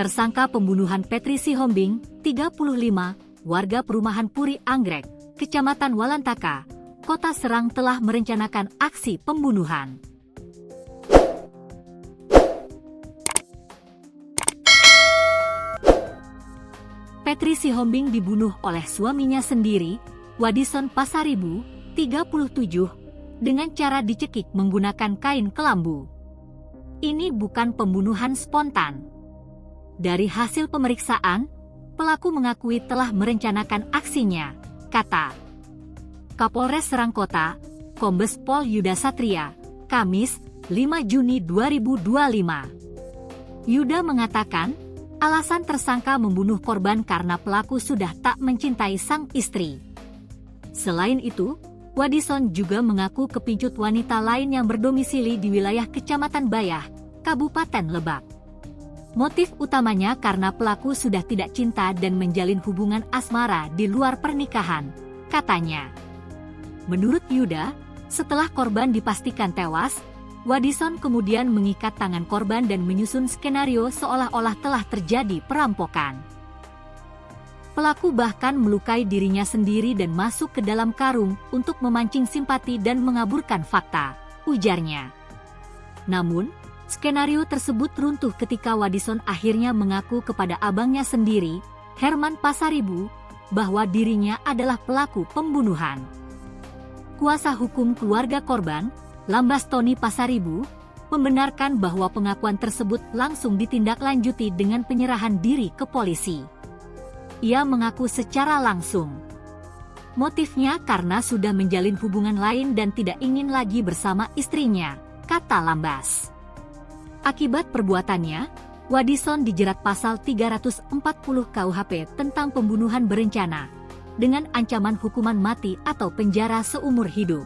Tersangka pembunuhan Petri Sihombing, 35, warga perumahan Puri Anggrek, Kecamatan Walantaka, Kota Serang telah merencanakan aksi pembunuhan. Petri Sihombing dibunuh oleh suaminya sendiri, Wadison Pasaribu, 37, dengan cara dicekik menggunakan kain kelambu. Ini bukan pembunuhan spontan. Dari hasil pemeriksaan, pelaku mengakui telah merencanakan aksinya, kata Kapolres Serang Kota, Kombes Pol Yuda Satria, Kamis, 5 Juni 2025. Yuda mengatakan, alasan tersangka membunuh korban karena pelaku sudah tak mencintai sang istri. Selain itu, Wadison juga mengaku kepincut wanita lain yang berdomisili di wilayah Kecamatan Bayah, Kabupaten Lebak. Motif utamanya karena pelaku sudah tidak cinta dan menjalin hubungan asmara di luar pernikahan, katanya. Menurut Yuda, setelah korban dipastikan tewas, Wadison kemudian mengikat tangan korban dan menyusun skenario seolah-olah telah terjadi perampokan. Pelaku bahkan melukai dirinya sendiri dan masuk ke dalam karung untuk memancing simpati dan mengaburkan fakta, ujarnya. Namun, skenario tersebut runtuh ketika Wadison akhirnya mengaku kepada abangnya sendiri, Herman Pasaribu, bahwa dirinya adalah pelaku pembunuhan. Kuasa hukum keluarga korban, Lambas Tony Pasaribu, membenarkan bahwa pengakuan tersebut langsung ditindaklanjuti dengan penyerahan diri ke polisi. Ia mengaku secara langsung. Motifnya karena sudah menjalin hubungan lain dan tidak ingin lagi bersama istrinya, kata Lambas. Akibat perbuatannya, Wadison dijerat pasal 340 KUHP tentang pembunuhan berencana, dengan ancaman hukuman mati atau penjara seumur hidup.